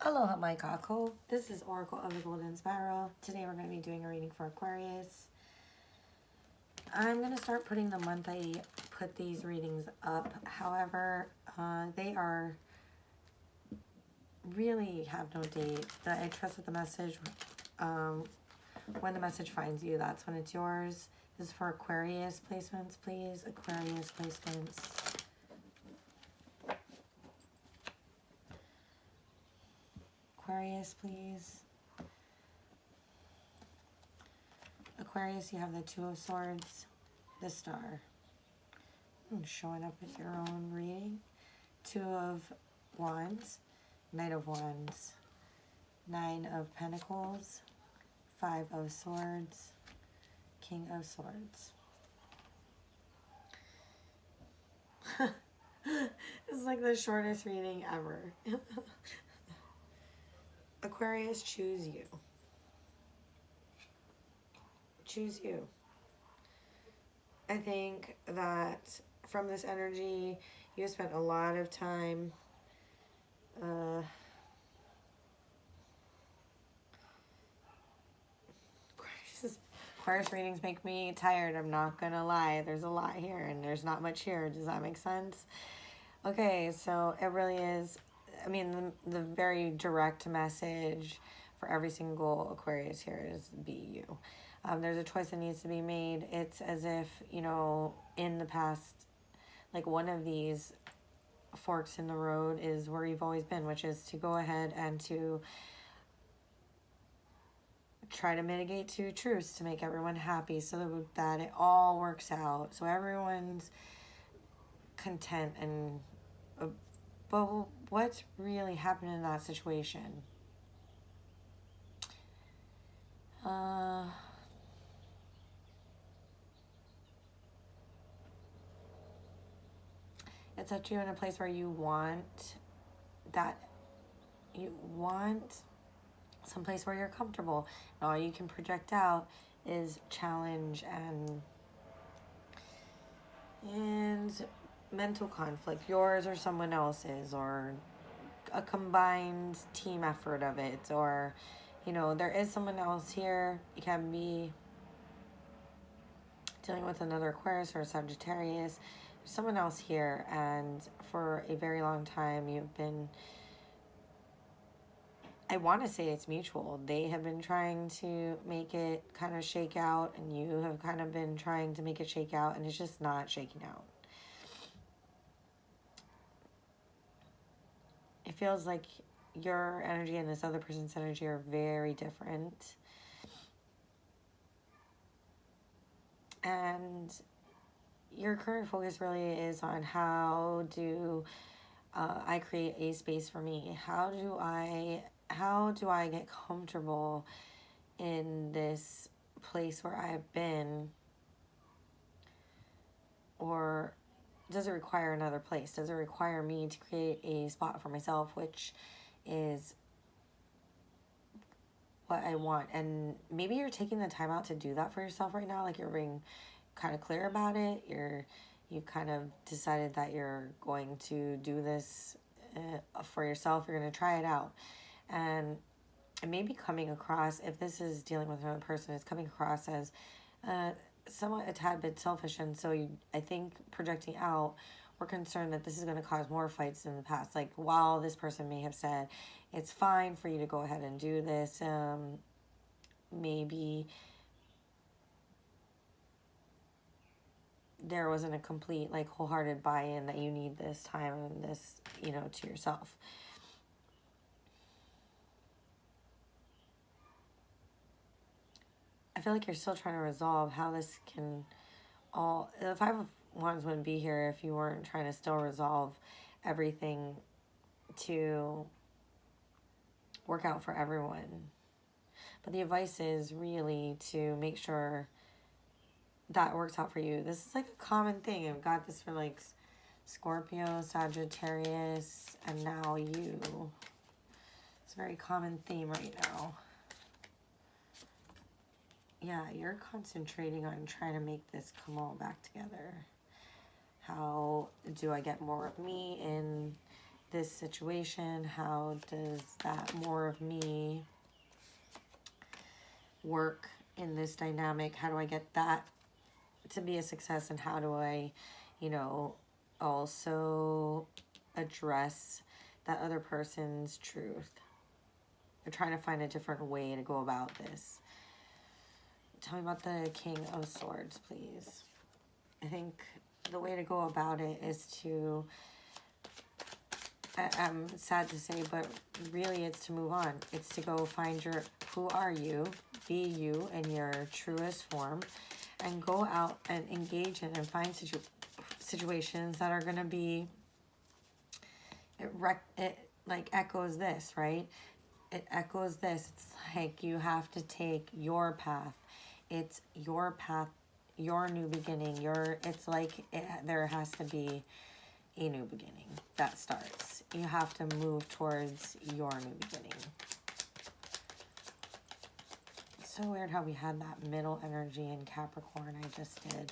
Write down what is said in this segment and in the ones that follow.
Aloha, my kako. This is Oracle of the Golden Spiral. Today we're going to be doing a reading for Aquarius. I'm going to start putting the month I put these readings up. However, they are really have no date. That I trust that the message, when the message finds you, that's when it's yours. This is for Aquarius placements, please. Aquarius placements. Aquarius, please. Aquarius, you have the Two of Swords, the Star. Showing up with your own reading. Two of Wands, Knight of Wands, Nine of Pentacles, Five of Swords, King of Swords. This is like the shortest reading ever. Aquarius, choose you. Choose you. I think that from this energy, you spent a lot of time Aquarius readings make me tired, I'm not gonna lie. There's a lot here and there's not much here. Does that make sense? Okay, so it really is, I mean, the very direct message for every single Aquarius here is be you. There's a choice that needs to be made. It's as if, you know, in the past, like one of these forks in the road is where you've always been, which is to go ahead and to try to mitigate to truce to make everyone happy so that it all works out. So everyone's content and... But what's really happened in that situation? It's set you in a place where you want that, you want someplace where you're comfortable. And all you can project out is challenge and mental conflict, yours or someone else's, or a combined team effort of it, or, you know, there is someone else here. You can be dealing with another Aquarius or a Sagittarius. There's someone else here, and for a very long time you've been, I want to say it's mutual. They have been trying to make it kind of shake out, and you have kind of been trying to make it shake out, and it's just not shaking out. It feels like your energy and this other person's energy are very different. And your current focus really is on how do I create a space for me? How do I get comfortable in this place where I've been? Or does it require another place? Does it require me to create a spot for myself, which is what I want? And maybe you're taking the time out to do that for yourself right now. Like, you're being kind of clear about it. You've kind of decided that you're going to do this for yourself. You're going to try it out. And it may be coming across, if this is dealing with another person, it's coming across as somewhat a tad bit selfish. And so I think projecting out, we're concerned that this is going to cause more fights than the past. Like, while this person may have said it's fine for you to go ahead and do this, maybe there wasn't a complete, like, wholehearted buy-in that you need this time and this, you know, to yourself. I feel like you're still trying to resolve how this can all... The Five of Wands wouldn't be here if you weren't trying to still resolve everything to work out for everyone. But the advice is really to make sure that works out for you. This is like a common thing. I've got this for like Scorpio, Sagittarius, and now you. It's a very common theme right now. Yeah, you're concentrating on trying to make this come all back together. How do I get more of me this situation? How does that more of me work in this dynamic? How do I get that to be a success? And how do I, you know, also address that other person's truth? I'm trying to find a different way to go about this. Tell me about the King of Swords, please. I think the way to go about it is to, I'm sad to say, but really it's to move on. It's to go find your, who are you, be you in your truest form, and go out and engage in and find situations that are going to be, it like echoes this, right? It echoes this. It's like you have to take your path. It's your path, your new beginning. It's like there has to be a new beginning that starts. You have to move towards your new beginning. It's so weird how we had that middle energy in Capricorn. I just did.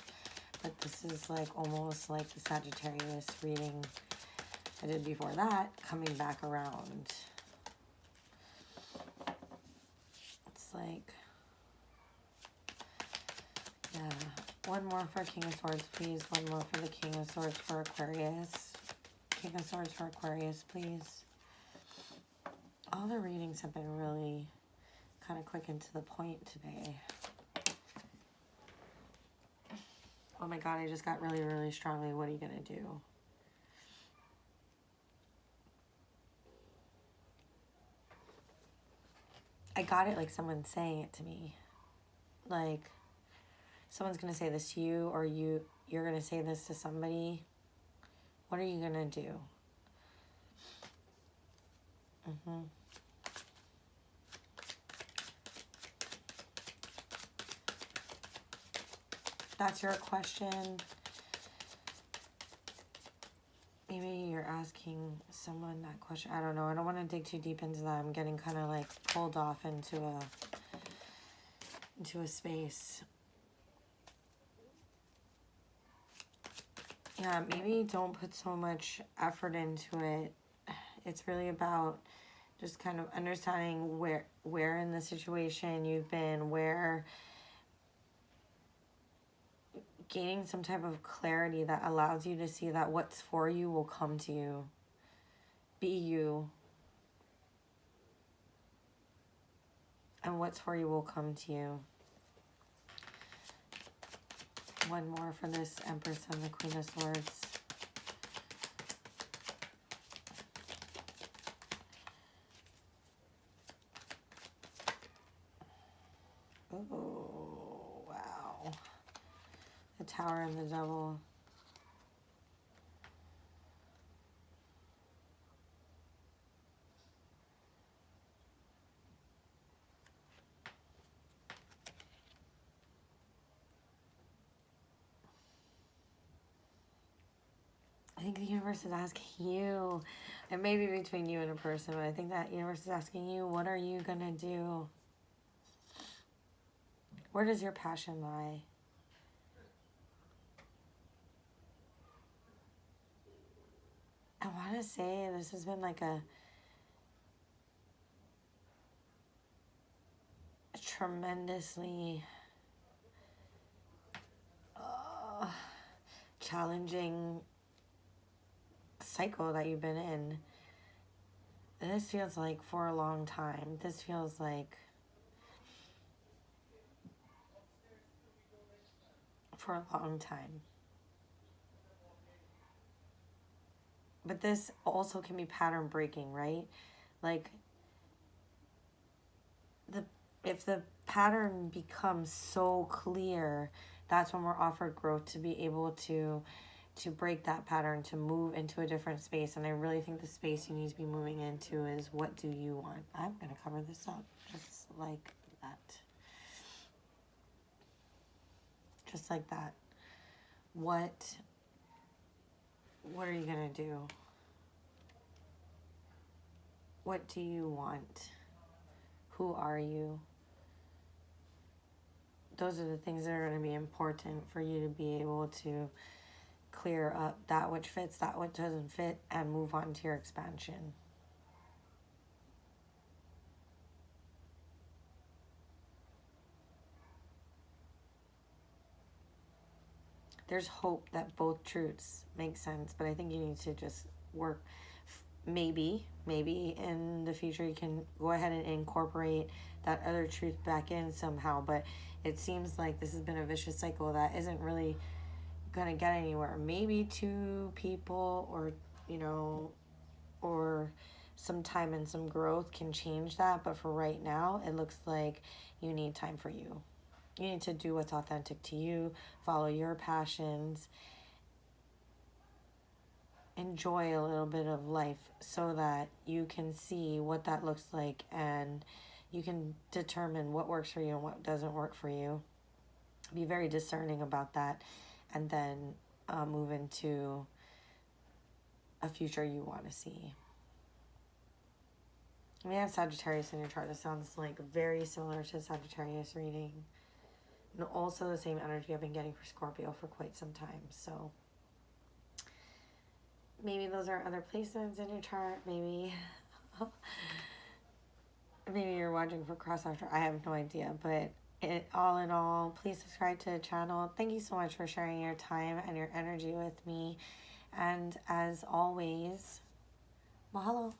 But this is like almost like the Sagittarius reading I did before that, coming back around. It's like, yeah. One more for King of Swords, please. One more for the King of Swords for Aquarius. King of Swords for Aquarius, please. All the readings have been really kind of quick and to the point today. Oh my God, I just got really, really strongly. What are you going to do? I got it like someone saying it to me. Like, someone's going to say this to you, or you're going to say this to somebody. What are you going to do? That's your question. Maybe you're asking someone that question. I don't know. I don't want to dig too deep into that. I'm getting kind of like pulled off into a space. Yeah, maybe don't put so much effort into it. It's really about just kind of understanding where in the situation you've been, where gaining some type of clarity that allows you to see that what's for you will come to you. Be you. And what's for you will come to you. One more for this Empress and the Queen of Swords. Oh, wow. The Tower and the Devil. I think the universe is asking you, it may be between you and a person, but I think that universe is asking you, what are you going to do? Where does your passion lie? I want to say this has been like a tremendously challenging cycle that you've been in. This feels like for a long time. This feels like for a long time. But this also can be pattern breaking, right? Like, if the pattern becomes so clear, that's when we're offered growth, to be able to break that pattern, to move into a different space. And I really think the space you need to be moving into is, what do you want? I'm going to cover this up just like that. Just like that. What are you going to do? What do you want? Who are you? Those are the things that are going to be important for you to be able to clear up that which fits, that which doesn't fit, and move on to your expansion. There's hope that both truths make sense, but I think you need to just work. Maybe in the future you can go ahead and incorporate that other truth back in somehow, but it seems like this has been a vicious cycle that isn't really gonna get anywhere. Maybe two people, or you know, or some time and some growth can change that, but for right now it looks like you need time for you. You need to do what's authentic to you, follow your passions, enjoy a little bit of life so that you can see what that looks like, and you can determine what works for you and what doesn't work for you. Be very discerning about that, and then move into a future you want to see. I mean, I have Sagittarius in your chart. This sounds like very similar to Sagittarius reading. And also the same energy I've been getting for Scorpio for quite some time. So maybe those are other placements in your chart. Maybe maybe you're watching for cross after. I have no idea. But all in all, please subscribe to the channel. Thank you so much for sharing your time and your energy with me. And as always, mahalo.